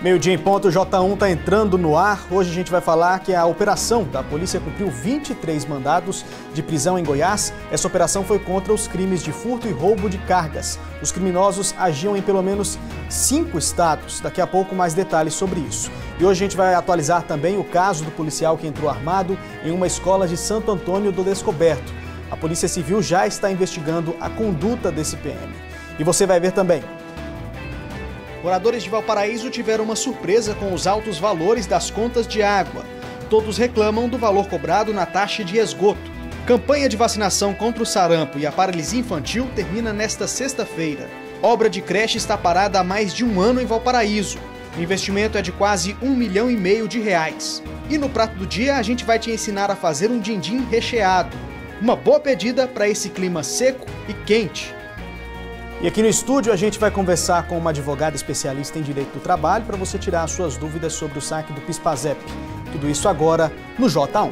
Meio-dia em ponto, o J1 está entrando no ar. Hoje a gente vai falar que a operação da polícia cumpriu 23 mandados de prisão em Goiás. Essa operação foi contra os crimes de furto e roubo de cargas. Os criminosos agiam em pelo menos 5 estados. Daqui a pouco mais detalhes sobre isso. E hoje a gente vai atualizar também o caso do policial que entrou armado em uma escola de Santo Antônio do Descoberto. A Polícia Civil já está investigando a conduta desse PM. E você vai ver também. Moradores de Valparaíso tiveram uma surpresa com os altos valores das contas de água. Todos reclamam do valor cobrado na taxa de esgoto. Campanha de vacinação contra o sarampo e a paralisia infantil termina nesta sexta-feira. Obra de creche está parada há mais de um ano em Valparaíso. O investimento é de quase R$1,5 milhão de reais. E no prato do dia a gente vai te ensinar a fazer um din-din recheado. Uma boa pedida para esse clima seco e quente. E aqui no estúdio a gente vai conversar com uma advogada especialista em direito do trabalho para você tirar suas dúvidas sobre o saque do PIS/PASEP. Tudo isso agora no J1.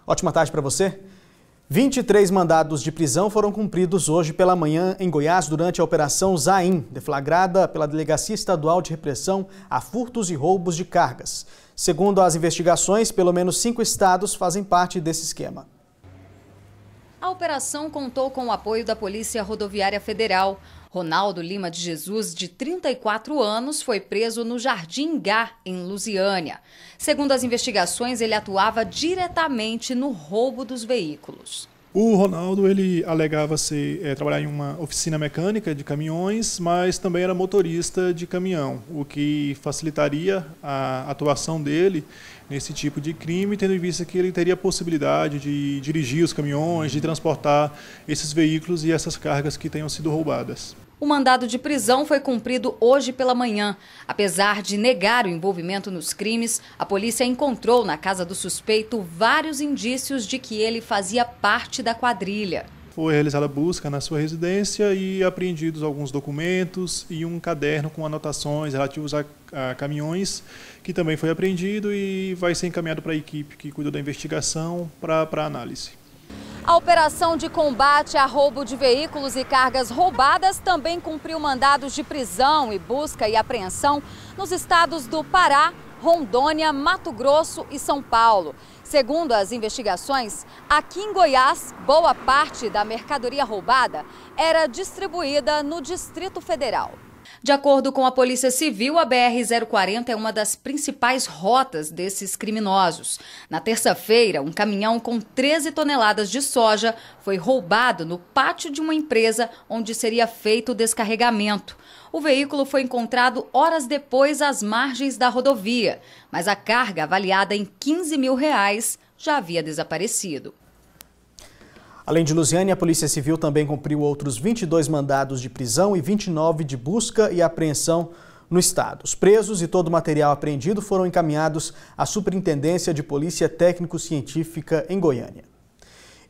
Ótima tarde para você. 23 mandados de prisão foram cumpridos hoje pela manhã em Goiás durante a Operação Zain, deflagrada pela Delegacia Estadual de Repressão a Furtos e Roubos de Cargas. Segundo as investigações, pelo menos 5 estados fazem parte desse esquema. A operação contou com o apoio da Polícia Rodoviária Federal. Ronaldo Lima de Jesus, de 34 anos, foi preso no Jardim Gá, em Lusiânia. Segundo as investigações, ele atuava diretamente no roubo dos veículos. O Ronaldo, ele alegava trabalhar em uma oficina mecânica de caminhões, mas também era motorista de caminhão, o que facilitaria a atuação dele nesse tipo de crime, tendo em vista que ele teria a possibilidade de dirigir os caminhões, de transportar esses veículos e essas cargas que tenham sido roubadas. O mandado de prisão foi cumprido hoje pela manhã. Apesar de negar o envolvimento nos crimes, a polícia encontrou na casa do suspeito vários indícios de que ele fazia parte da quadrilha. Foi realizada busca na sua residência e apreendidos alguns documentos e um caderno com anotações relativos a caminhões, que também foi apreendido e vai ser encaminhado para a equipe que cuida da investigação para análise. A operação de combate a roubo de veículos e cargas roubadas também cumpriu mandados de prisão e busca e apreensão nos estados do Pará, Rondônia, Mato Grosso e São Paulo. Segundo as investigações, aqui em Goiás, boa parte da mercadoria roubada era distribuída no Distrito Federal. De acordo com a Polícia Civil, a BR-040 é uma das principais rotas desses criminosos. Na terça-feira, um caminhão com 13 toneladas de soja foi roubado no pátio de uma empresa onde seria feito o descarregamento. O veículo foi encontrado horas depois às margens da rodovia, mas a carga, avaliada em R$15 mil, já havia desaparecido. Além de Lusiânia, a Polícia Civil também cumpriu outros 22 mandados de prisão e 29 de busca e apreensão no estado. Os presos e todo o material apreendido foram encaminhados à Superintendência de Polícia Técnico-Científica em Goiânia.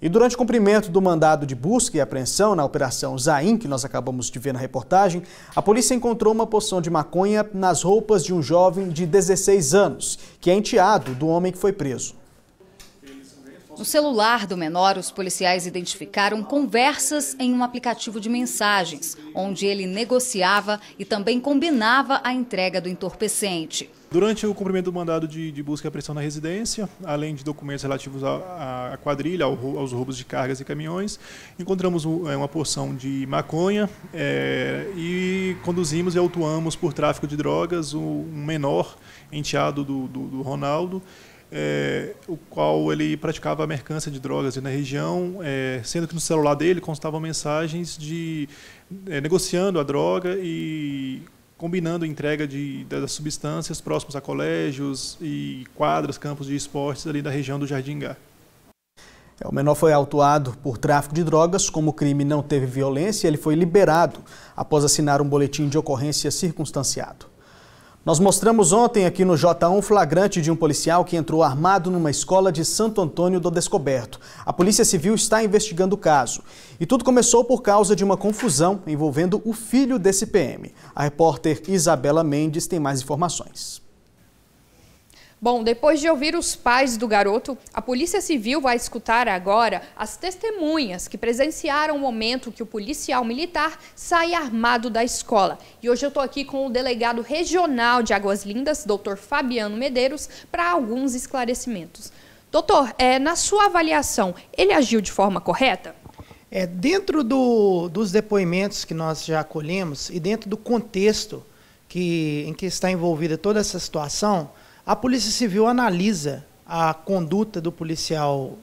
E durante o cumprimento do mandado de busca e apreensão na Operação Zain, que nós acabamos de ver na reportagem, a polícia encontrou uma porção de maconha nas roupas de um jovem de 16 anos, que é enteado do homem que foi preso. No celular do menor, os policiais identificaram conversas em um aplicativo de mensagens, onde ele negociava e também combinava a entrega do entorpecente. Durante o cumprimento do mandado de busca e apreensão na residência, além de documentos relativos à quadrilha, aos roubos de cargas e caminhões, encontramos uma porção de maconha e conduzimos e autuamos por tráfico de drogas um menor enteado do Ronaldo, o qual ele praticava a mercância de drogas na região, sendo que no celular dele constavam mensagens negociando a droga e combinando a entrega das substâncias próximos a colégios e quadras, campos de esportes ali da região do Jardim Gá. O menor foi autuado por tráfico de drogas. Como o crime não teve violência, ele foi liberado após assinar um boletim de ocorrência circunstanciado. Nós mostramos ontem aqui no J1 um flagrante de um policial que entrou armado numa escola de Santo Antônio do Descoberto. A Polícia Civil está investigando o caso. E tudo começou por causa de uma confusão envolvendo o filho desse PM. A repórter Isabela Mendes tem mais informações. Bom, depois de ouvir os pais do garoto, a Polícia Civil vai escutar agora as testemunhas que presenciaram o momento que o policial militar sai armado da escola. E hoje eu estou aqui com o delegado regional de Águas Lindas, Dr. Fabiano Medeiros, para alguns esclarecimentos. Doutor, na sua avaliação, ele agiu de forma correta? Dentro dos depoimentos que nós já acolhemos e dentro do contexto em que está envolvida toda essa situação, a Polícia Civil analisa a conduta do policial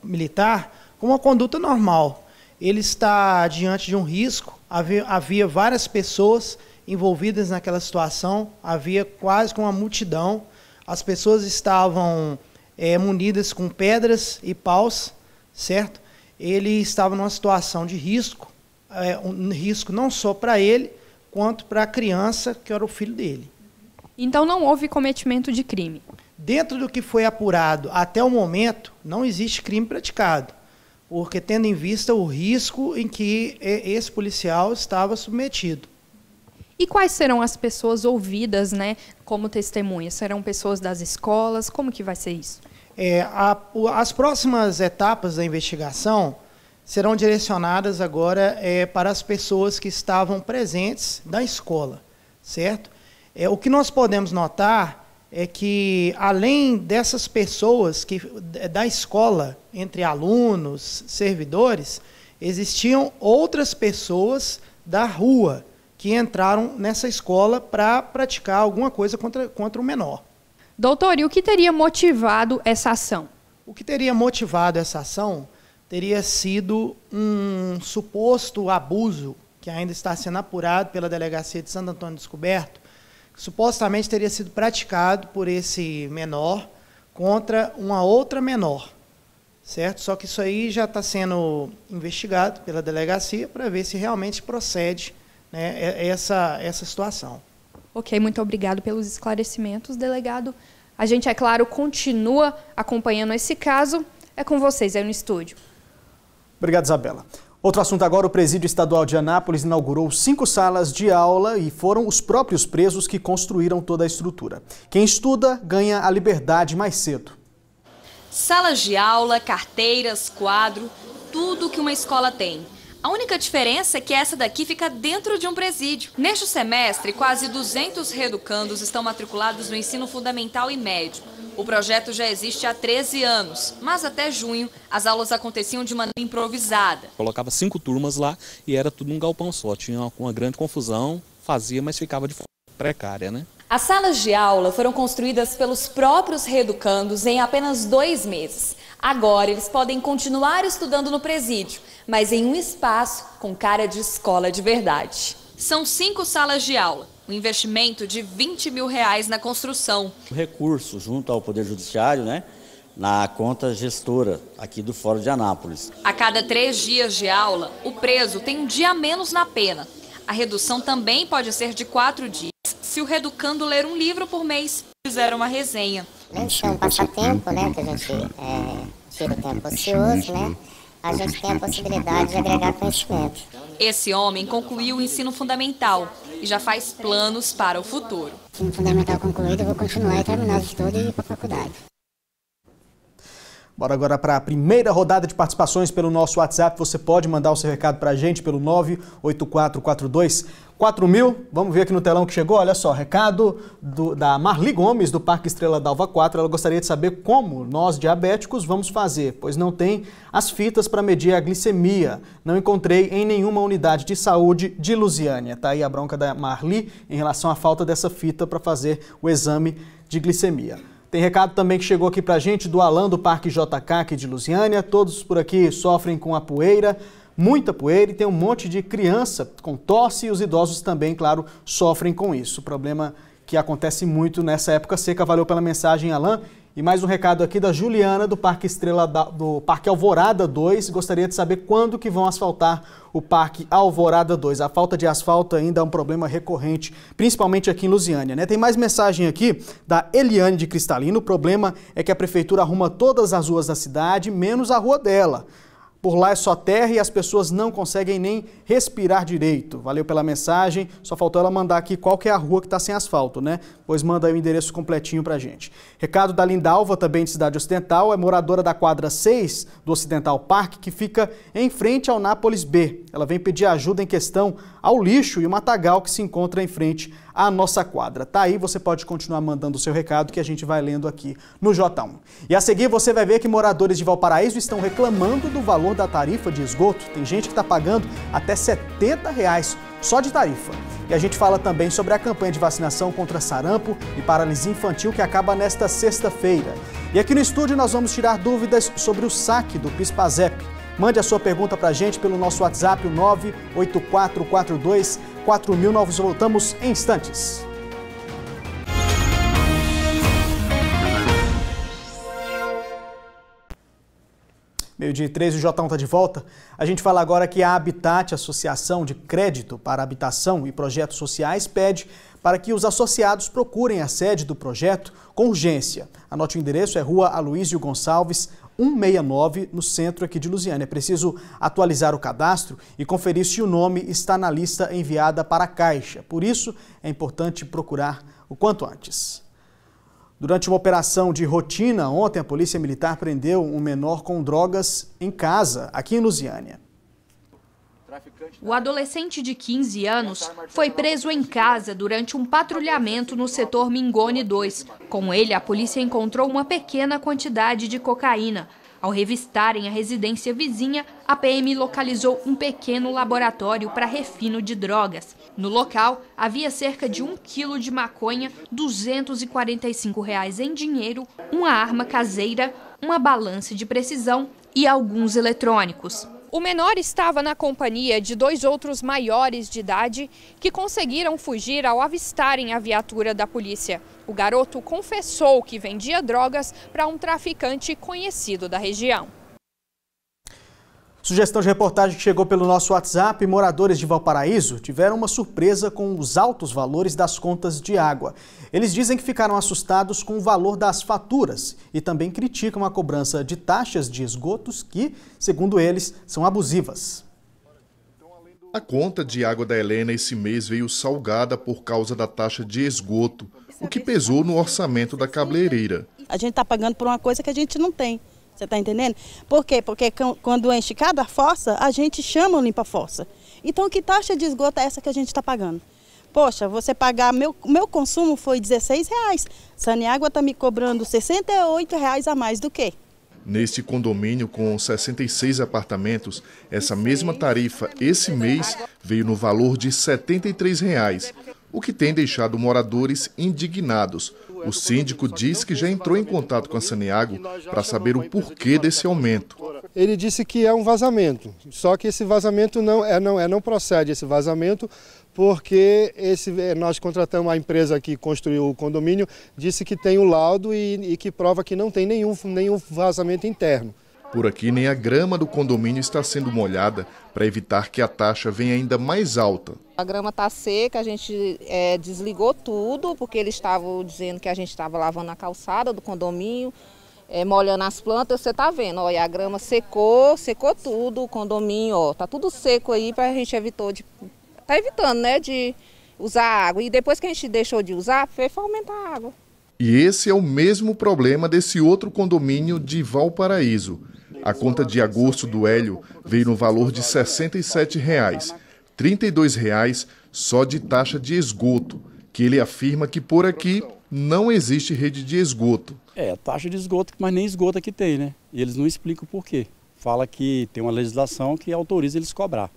militar como uma conduta normal. Ele está diante de um risco, havia várias pessoas envolvidas naquela situação, havia quase que uma multidão, as pessoas estavam munidas com pedras e paus, certo? Ele estava numa situação de risco, um risco não só para ele, quanto para a criança, que era o filho dele. Então não houve cometimento de crime? Dentro do que foi apurado até o momento, não existe crime praticado, porque tendo em vista o risco em que esse policial estava submetido. E quais serão as pessoas ouvidas, como testemunhas? Serão pessoas das escolas? Como que vai ser isso? As próximas etapas da investigação serão direcionadas agora para as pessoas que estavam presentes da escola, certo? O que nós podemos notar é que, além dessas pessoas da escola, entre alunos, servidores, existiam outras pessoas da rua que entraram nessa escola para praticar alguma coisa contra o menor. Doutor, e o que teria motivado essa ação? O que teria motivado essa ação teria sido um suposto abuso, que ainda está sendo apurado pela Delegacia de Santo Antônio Descoberto, que supostamente teria sido praticado por esse menor contra uma outra menor, certo? Só que isso aí já está sendo investigado pela delegacia para ver se realmente procede, essa situação. Ok, muito obrigado pelos esclarecimentos, delegado. A gente, é claro, continua acompanhando esse caso. É com vocês aí no estúdio. Obrigado, Isabela. Outro assunto agora, o Presídio Estadual de Anápolis inaugurou 5 salas de aula e foram os próprios presos que construíram toda a estrutura. Quem estuda ganha a liberdade mais cedo. Salas de aula, carteiras, quadro, tudo que uma escola tem. A única diferença é que essa daqui fica dentro de um presídio. Neste semestre, quase 200 reeducandos estão matriculados no ensino fundamental e médio. O projeto já existe há 13 anos, mas até junho as aulas aconteciam de maneira improvisada. Colocava 5 turmas lá e era tudo num galpão só. Tinha uma grande confusão, fazia, mas ficava de forma precária, As salas de aula foram construídas pelos próprios reeducandos em apenas 2 meses. Agora eles podem continuar estudando no presídio, mas em um espaço com cara de escola de verdade. São 5 salas de aula, um investimento de R$20 mil na construção. O recurso junto ao Poder Judiciário, na conta gestora aqui do Fórum de Anápolis. A cada 3 dias de aula, o preso tem um dia a menos na pena. A redução também pode ser de 4 dias, se o reeducando ler um livro por mês e fizer uma resenha. Além de ser um passatempo, que a gente tira o tempo ocioso, a gente tem a possibilidade de agregar conhecimento. Esse homem concluiu o ensino fundamental e já faz planos para o futuro. Ensino fundamental concluído, eu vou continuar e terminar os estudos e ir para a faculdade. Bora agora para a primeira rodada de participações pelo nosso WhatsApp. Você pode mandar o seu recado para a gente pelo 98442-4000. Vamos ver aqui no telão que chegou. Olha só, recado da Marli Gomes, do Parque Estrela d'Alva 4. Ela gostaria de saber como nós, diabéticos, vamos fazer, pois não tem as fitas para medir a glicemia. Não encontrei em nenhuma unidade de saúde de Lusiânia. Tá aí a bronca da Marli em relação à falta dessa fita para fazer o exame de glicemia. Tem recado também que chegou aqui pra gente do Alan, do Parque JK aqui de Lusiânia. Todos por aqui sofrem com a poeira, muita poeira, e tem um monte de criança com tosse e os idosos também, claro, sofrem com isso. Problema que acontece muito nessa época seca. Valeu pela mensagem, Alan. E mais um recado aqui da Juliana, do Parque do Parque Alvorada 2. Gostaria de saber quando que vão asfaltar o Parque Alvorada 2. A falta de asfalto ainda é um problema recorrente, principalmente aqui em Lusiânia, Tem mais mensagem aqui da Eliane de Cristalino. O problema é que a prefeitura arruma todas as ruas da cidade, menos a rua dela. Por lá é só terra e as pessoas não conseguem nem respirar direito. Valeu pela mensagem, só faltou ela mandar aqui qual que é a rua que está sem asfalto, né? Pois manda aí o endereço completinho pra gente. Recado da Lindalva, também de Cidade Ocidental, é moradora da quadra 6 do Ocidental Park, que fica em frente ao Nápoles B. Ela vem pedir ajuda em questão ao lixo e o matagal que se encontra em frente à nossa quadra. Tá aí, você pode continuar mandando o seu recado que a gente vai lendo aqui no J1. E a seguir você vai ver que moradores de Valparaíso estão reclamando do valor da tarifa de esgoto. Tem gente que está pagando até R$70 só de tarifa. E a gente fala também sobre a campanha de vacinação contra sarampo e paralisia infantil que acaba nesta sexta-feira. E aqui no estúdio nós vamos tirar dúvidas sobre o saque do PIS/PASEP. Mande a sua pergunta para a gente pelo nosso WhatsApp, o 98442-4000. Nós voltamos em instantes. Meio-dia e 13, o J1 está de volta. A gente fala agora que a Habitat, Associação de Crédito para Habitação e Projetos Sociais, pede para que os associados procurem a sede do projeto com urgência. Anote o endereço, é Rua Aloísio Gonçalves, 169, no centro aqui de Lusiânia. É preciso atualizar o cadastro e conferir se o nome está na lista enviada para a Caixa. Por isso, é importante procurar o quanto antes. Durante uma operação de rotina, ontem a Polícia Militar prendeu um menor com drogas em casa, aqui em Lusiânia. O adolescente de 15 anos foi preso em casa durante um patrulhamento no setor Mingone 2. Com ele, a polícia encontrou uma pequena quantidade de cocaína. Ao revistarem a residência vizinha, a PM localizou um pequeno laboratório para refino de drogas. No local, havia cerca de 1 quilo de maconha, R$245 em dinheiro, uma arma caseira, uma balança de precisão e alguns eletrônicos. O menor estava na companhia de 2 outros maiores de idade que conseguiram fugir ao avistarem a viatura da polícia. O garoto confessou que vendia drogas para um traficante conhecido da região. Sugestão de reportagem que chegou pelo nosso WhatsApp. Moradores de Valparaíso tiveram uma surpresa com os altos valores das contas de água. Eles dizem que ficaram assustados com o valor das faturas e também criticam a cobrança de taxas de esgotos que, segundo eles, são abusivas. A conta de água da Helena esse mês veio salgada por causa da taxa de esgoto, o que pesou no orçamento da cabeleireira. A gente está pagando por uma coisa que a gente não tem. Você está entendendo? Por quê? Porque quando enche cada fossa, a gente chama o limpa-fossa. Então, que taxa de esgoto é essa que a gente está pagando? Poxa, você pagar, meu consumo foi R$16. Saneágua está me cobrando R$68 a mais do que? Neste condomínio com 66 apartamentos, essa mesma tarifa esse mês veio no valor de R$73, o que tem deixado moradores indignados. O síndico diz que já entrou em contato com a Saneago para saber o porquê desse aumento. Ele disse que é um vazamento, só que esse vazamento não procede, esse vazamento, porque nós contratamos a empresa que construiu o condomínio, disse que tem o laudo e que prova que não tem nenhum vazamento interno. Por aqui, nem a grama do condomínio está sendo molhada para evitar que a taxa venha ainda mais alta. A grama está seca, a gente desligou tudo, porque eles estavam dizendo que a gente estava lavando a calçada do condomínio, molhando as plantas. Você está vendo, olha, a grama secou tudo, o condomínio, está tudo seco aí, para a gente tá evitando, né, de usar água. E depois que a gente deixou de usar, foi aumentar a água. E esse é o mesmo problema desse outro condomínio de Valparaíso. A conta de agosto do Hélio veio no valor de R$67, R$32 só de taxa de esgoto, que ele afirma que por aqui não existe rede de esgoto. A taxa de esgoto, mas nem esgoto aqui tem, né? E eles não explicam por quê. Fala que tem uma legislação que autoriza eles cobrar.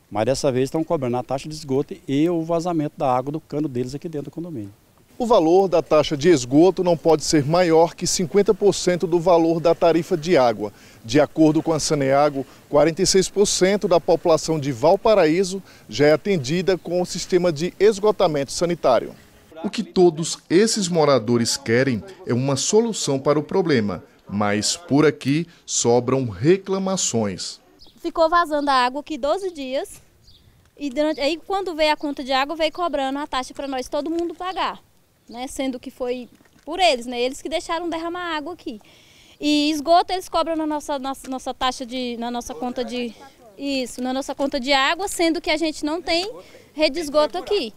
Mas dessa vez estão cobrando a taxa de esgoto e o vazamento da água do cano deles aqui dentro do condomínio. O valor da taxa de esgoto não pode ser maior que 50% do valor da tarifa de água. De acordo com a Saneago, 46% da população de Valparaíso já é atendida com o sistema de esgotamento sanitário. O que todos esses moradores querem é uma solução para o problema, mas por aqui sobram reclamações. Ficou vazando a água aqui 12 dias e aí quando veio a conta de água veio cobrando a taxa para nós todo mundo pagar, né? Sendo que foi por eles, né? Eles que deixaram derramar água aqui. E esgoto eles cobram na nossa taxa na nossa conta de água, sendo que a gente não tem rede de esgoto aqui.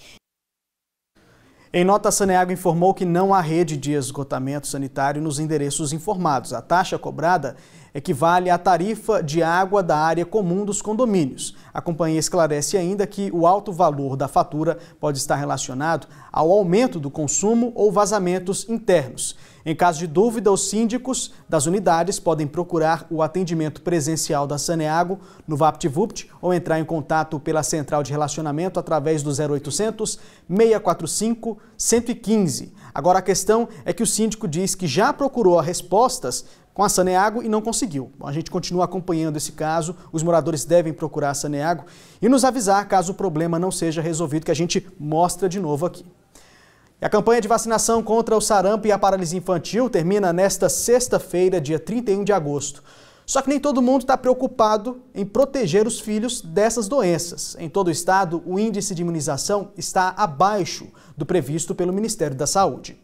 Em nota, a Saneago informou que não há rede de esgotamento sanitário nos endereços informados. A taxa cobrada equivale à tarifa de água da área comum dos condomínios. A companhia esclarece ainda que o alto valor da fatura pode estar relacionado ao aumento do consumo ou vazamentos internos. Em caso de dúvida, os síndicos das unidades podem procurar o atendimento presencial da Saneago no VaptVupt ou entrar em contato pela central de relacionamento através do 0800 645 115. Agora a questão é que o síndico diz que já procurou as respostas com a Saneago e não conseguiu. Bom, a gente continua acompanhando esse caso, os moradores devem procurar a Saneago e nos avisar caso o problema não seja resolvido, que a gente mostra de novo aqui. E a campanha de vacinação contra o sarampo e a paralisia infantil termina nesta sexta-feira, dia 31 de agosto. Só que nem todo mundo está preocupado em proteger os filhos dessas doenças. Em todo o estado, o índice de imunização está abaixo do previsto pelo Ministério da Saúde.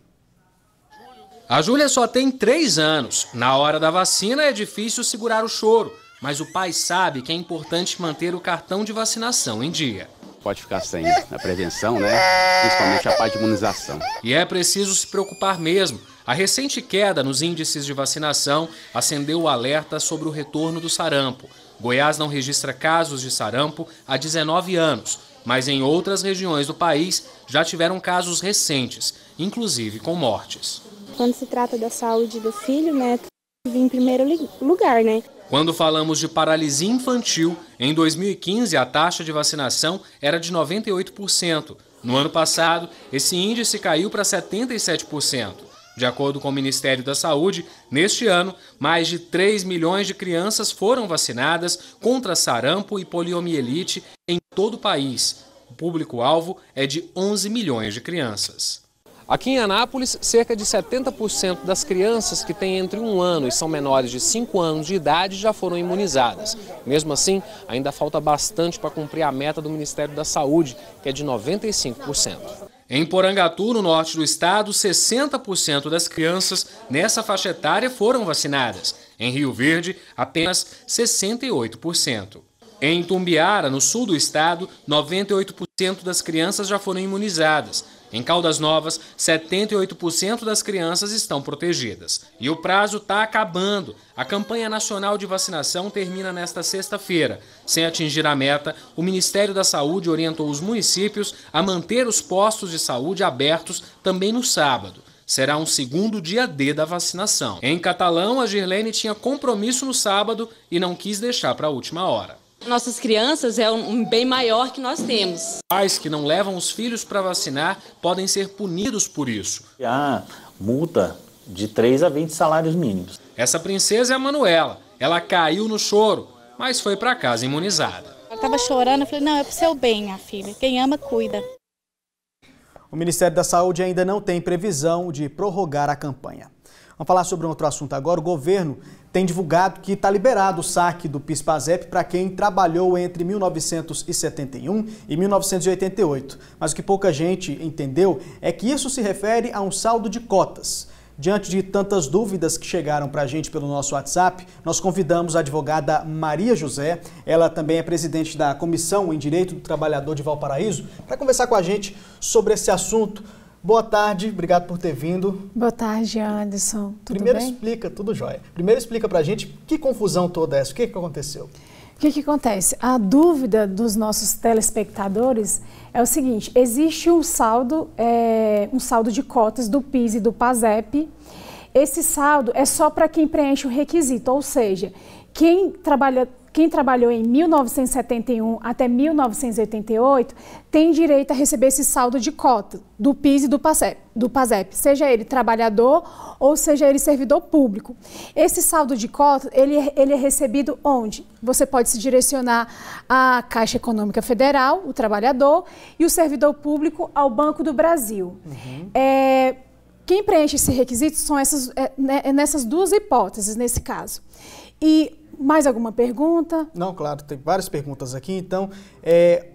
A Júlia só tem 3 anos. Na hora da vacina é difícil segurar o choro, mas o pai sabe que é importante manter o cartão de vacinação em dia. Pode ficar sem a prevenção, né? Principalmente a parte de imunização. E é preciso se preocupar mesmo. A recente queda nos índices de vacinação acendeu o alerta sobre o retorno do sarampo. Goiás não registra casos de sarampo há 19 anos, mas em outras regiões do país já tiveram casos recentes, inclusive com mortes. Quando se trata da saúde do filho, né, vem em primeiro lugar, né? Quando falamos de paralisia infantil, em 2015 a taxa de vacinação era de 98%. No ano passado, esse índice caiu para 77%. De acordo com o Ministério da Saúde, neste ano, mais de 3 milhões de crianças foram vacinadas contra sarampo e poliomielite em todo o país. O público-alvo é de 11 milhões de crianças. Aqui em Anápolis, cerca de 70% das crianças que têm entre 1 ano e são menores de 5 anos de idade já foram imunizadas. Mesmo assim, ainda falta bastante para cumprir a meta do Ministério da Saúde, que é de 95%. Em Porangatu, no norte do estado, 60% das crianças nessa faixa etária foram vacinadas. Em Rio Verde, apenas 68%. Em Tumbiara, no sul do estado, 98% das crianças já foram imunizadas. Em Caldas Novas, 78% das crianças estão protegidas. E o prazo está acabando. A campanha nacional de vacinação termina nesta sexta-feira. Sem atingir a meta, o Ministério da Saúde orientou os municípios a manter os postos de saúde abertos também no sábado. Será um segundo dia D da vacinação. Em Catalão, a Girlene tinha compromisso no sábado e não quis deixar para a última hora. Nossas crianças é um bem maior que nós temos. Pais que não levam os filhos para vacinar podem ser punidos por isso. Há multa de 3 a 20 salários mínimos. Essa princesa é a Manuela. Ela caiu no choro, mas foi para casa imunizada. Ela estava chorando, eu falei, não, é pro seu bem, minha filha. Quem ama, cuida. O Ministério da Saúde ainda não tem previsão de prorrogar a campanha. Vamos falar sobre um outro assunto agora. O governo tem divulgado que está liberado o saque do PIS/PASEP para quem trabalhou entre 1971 e 1988. Mas o que pouca gente entendeu é que isso se refere a um saldo de cotas. Diante de tantas dúvidas que chegaram para a gente pelo nosso WhatsApp, nós convidamos a advogada Maria José, ela também é presidente da Comissão em Direito do Trabalhador de Valparaíso, para conversar com a gente sobre esse assunto. Boa tarde, obrigado por ter vindo. Boa tarde, Anderson. Tudo Primeiro bem? Explica, tudo jóia. Primeiro explica pra gente que confusão toda é essa, o que aconteceu? O que acontece? A dúvida dos nossos telespectadores é o seguinte, existe um saldo de cotas do PIS e do PASEP. Esse saldo é só para quem preenche o requisito, ou seja, quem trabalhou em 1971 até 1988 tem direito a receber esse saldo de cota do PIS e do PASEP, seja ele trabalhador ou seja ele servidor público. Esse saldo de cota, ele é recebido onde? Você pode se direcionar à Caixa Econômica Federal, o trabalhador, e o servidor público ao Banco do Brasil. Quem preenche esse requisito são nessas duas hipóteses, nesse caso. E mais alguma pergunta? Não, claro, tem várias perguntas aqui, então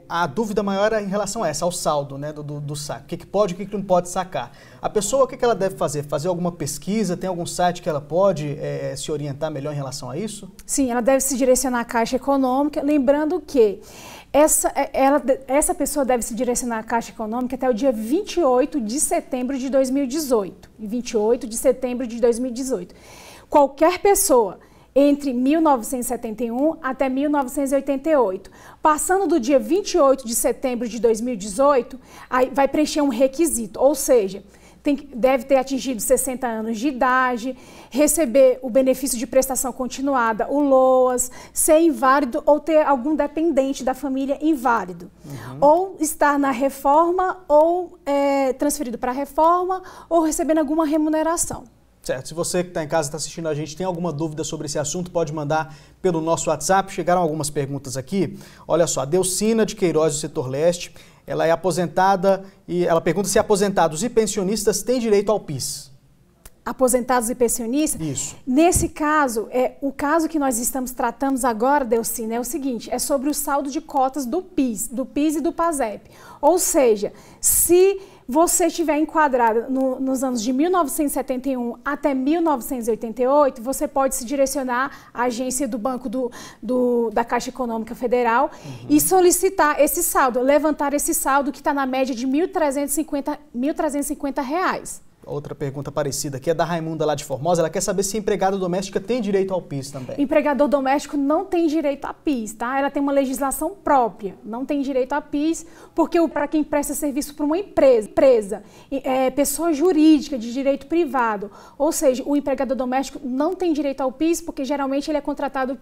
a dúvida maior é em relação a essa, ao saldo, né, do saque. O que pode e o que não pode sacar. A pessoa, o que ela deve fazer? Fazer alguma pesquisa? Tem algum site que ela pode se orientar melhor em relação a isso? Sim, ela deve se direcionar à Caixa Econômica, lembrando que essa pessoa deve se direcionar à Caixa Econômica até o dia 28 de setembro de 2018. 28 de setembro de 2018. Qualquer pessoa entre 1971 até 1988. Passando do dia 28 de setembro de 2018, aí vai preencher um requisito, ou seja, deve ter atingido 60 anos de idade, receber o benefício de prestação continuada, o LOAS, ser inválido ou ter algum dependente da família inválido. Ou estar na reforma, ou transferido para a reforma, ou recebendo alguma remuneração. Certo, se você que está em casa está assistindo a gente tem alguma dúvida sobre esse assunto, pode mandar pelo nosso WhatsApp. Chegaram algumas perguntas aqui. Olha só, a Delcina de Queiroz do Setor Leste, ela é aposentada e ela pergunta se aposentados e pensionistas têm direito ao PIS. Aposentados e pensionistas? Isso. Nesse caso, o caso que nós estamos tratando agora, Delcina, é o seguinte, é sobre o saldo de cotas do PIS e do PASEP. Ou seja, se você estiver enquadrado nos anos de 1971 até 1988, você pode se direcionar à agência do Banco da Caixa Econômica Federal e solicitar esse saldo, levantar esse saldo que está na média de R$ 1.350. Outra pergunta parecida aqui é da Raimunda lá de Formosa. Ela quer saber se a empregada doméstica tem direito ao PIS também. Empregador doméstico não tem direito a PIS, tá? Ela tem uma legislação própria, não tem direito a PIS, porque para quem presta serviço para uma empresa, pessoa jurídica de direito privado, ou seja, o empregador doméstico não tem direito ao PIS, porque geralmente ele é contratado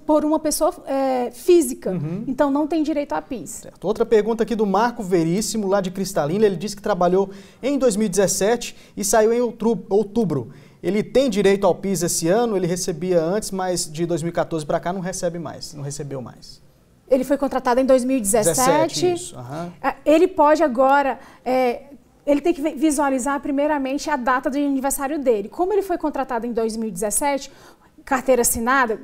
por uma pessoa física, então não tem direito a PIS. Certo. Outra pergunta aqui do Marco Veríssimo, lá de Cristalina. Ele disse que trabalhou em 2017 e saiu em outubro. Ele tem direito ao PIS esse ano, ele recebia antes, mas de 2014 para cá não recebeu mais. Ele foi contratado em 2017. Isso. Ele pode agora, ele tem que visualizar primeiramente a data de aniversário dele. Como ele foi contratado em 2017, carteira assinada,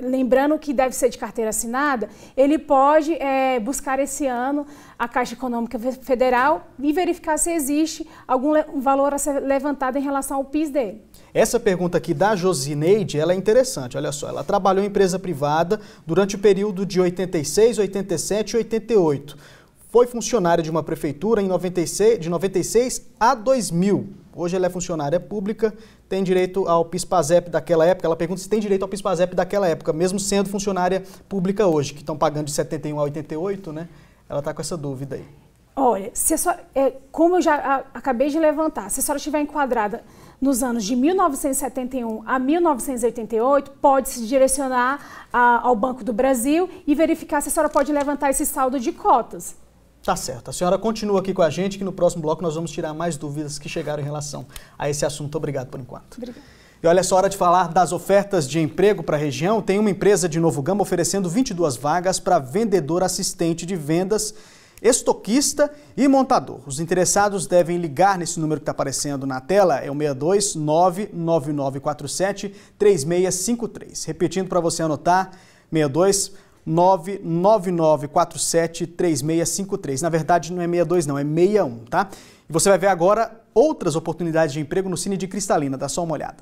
lembrando que deve ser de carteira assinada, ele pode buscar esse ano a Caixa Econômica Federal e verificar se existe algum valor a ser levantado em relação ao PIS dele. Essa pergunta aqui da Josineide, ela é interessante, olha só. Ela trabalhou em empresa privada durante o período de 86, 87 e 88. Foi funcionária de uma prefeitura de 96 a 2000. Hoje ela é funcionária pública, tem direito ao PIS-PASEP daquela época. Ela pergunta se tem direito ao PIS-PASEP daquela época, mesmo sendo funcionária pública hoje, que estão pagando de 71 a 88, né? Ela está com essa dúvida aí. Olha, como eu já acabei de levantar, se a senhora estiver enquadrada nos anos de 1971 a 1988, pode se direcionar ao Banco do Brasil e verificar se a senhora pode levantar esse saldo de cotas. Tá certo. A senhora continua aqui com a gente, que no próximo bloco nós vamos tirar mais dúvidas que chegaram em relação a esse assunto. Obrigado por enquanto. Obrigada. E olha só, hora de falar das ofertas de emprego para a região. Tem uma empresa de Novo Gama oferecendo 22 vagas para vendedor assistente de vendas, estoquista e montador. Os interessados devem ligar nesse número que está aparecendo na tela, é o 62 99947 3653. Repetindo para você anotar, 62 99947 3653. Na verdade, não é 62 não, é 61, tá? E você vai ver agora outras oportunidades de emprego no Cine de Cristalina, dá só uma olhada.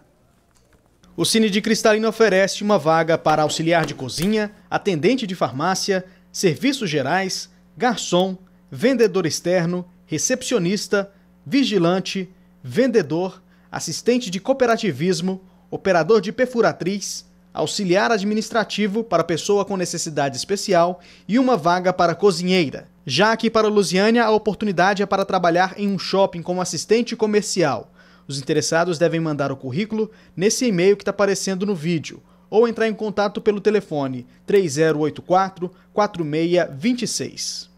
O Cine de Cristalina oferece uma vaga para auxiliar de cozinha, atendente de farmácia, serviços gerais, garçom, vendedor externo, recepcionista, vigilante, vendedor, assistente de cooperativismo, operador de perfuratriz, auxiliar administrativo para pessoa com necessidade especial e uma vaga para cozinheira. Já aqui para Lusiânia, a oportunidade é para trabalhar em um shopping como assistente comercial. Os interessados devem mandar o currículo nesse e-mail que está aparecendo no vídeo ou entrar em contato pelo telefone 3084-4626.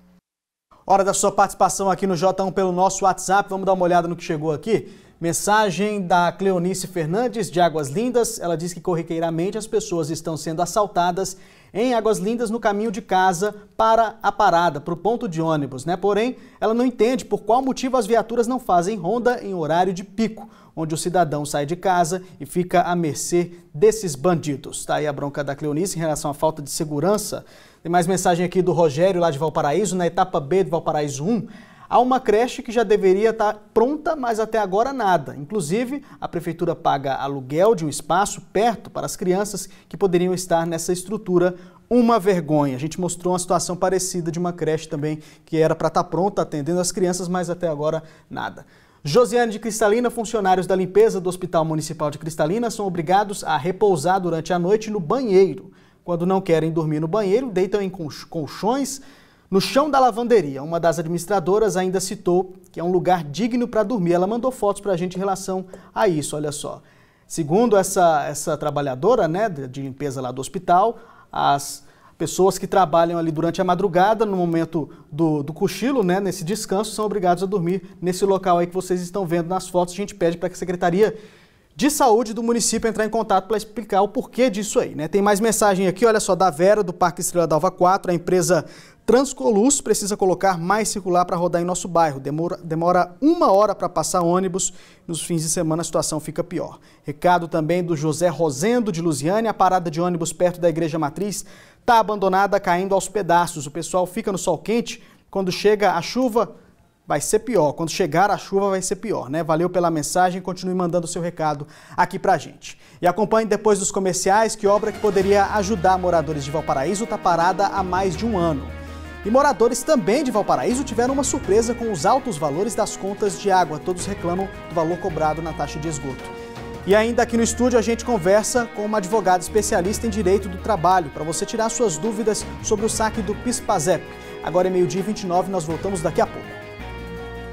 Hora da sua participação aqui no J1 pelo nosso WhatsApp. Vamos dar uma olhada no que chegou aqui. Mensagem da Cleonice Fernandes, de Águas Lindas. Ela diz que corriqueiramente as pessoas estão sendo assaltadas em Águas Lindas no caminho de casa para a parada, para o ponto de ônibus, né? Porém, ela não entende por qual motivo as viaturas não fazem ronda em horário de pico. onde o cidadão sai de casa e fica à mercê desses bandidos. Está aí a bronca da Cleonice em relação à falta de segurança. Tem mais mensagem aqui do Rogério, lá de Valparaíso, na etapa B de Valparaíso 1. Há uma creche que já deveria estar pronta, mas até agora nada. Inclusive, a prefeitura paga aluguel de um espaço perto para as crianças que poderiam estar nessa estrutura. Uma vergonha. A gente mostrou uma situação parecida de uma creche também que era para estar pronta, atendendo as crianças, mas até agora nada. Josiane de Cristalina, funcionários da limpeza do Hospital Municipal de Cristalina são obrigados a repousar durante a noite no banheiro. Quando não querem dormir no banheiro, deitam em colchões no chão da lavanderia. Uma das administradoras ainda citou que é um lugar digno para dormir. Ela mandou fotos para a gente em relação a isso, olha só. Segundo essa trabalhadora, né, de limpeza lá do hospital, as pessoas que trabalham ali durante a madrugada, no momento do cochilo, né, nesse descanso, são obrigados a dormir nesse local aí que vocês estão vendo nas fotos. A gente pede para que a Secretaria de Saúde do município entrar em contato para explicar o porquê disso aí, né? Tem mais mensagem aqui, olha só, da Vera, do Parque Estrela d'Alva 4, a empresa Transcoluz precisa colocar mais circular para rodar em nosso bairro. Demora 1 hora para passar ônibus. Nos fins de semana a situação fica pior. Recado também do José Rosendo, de Lusiânia. A parada de ônibus perto da Igreja Matriz está abandonada, caindo aos pedaços. O pessoal fica no sol quente. Quando chega a chuva, vai ser pior. Quando chegar a chuva, vai ser pior, né? Valeu pela mensagem. Continue mandando o seu recado aqui pra gente. E acompanhe depois dos comerciais que obra que poderia ajudar moradores de Valparaíso está parada há mais de 1 ano. E moradores também de Valparaíso tiveram uma surpresa com os altos valores das contas de água. Todos reclamam do valor cobrado na taxa de esgoto. E ainda aqui no estúdio a gente conversa com uma advogada especialista em direito do trabalho para você tirar suas dúvidas sobre o saque do PIS/PASEP. Agora é 12h29, nós voltamos daqui a pouco.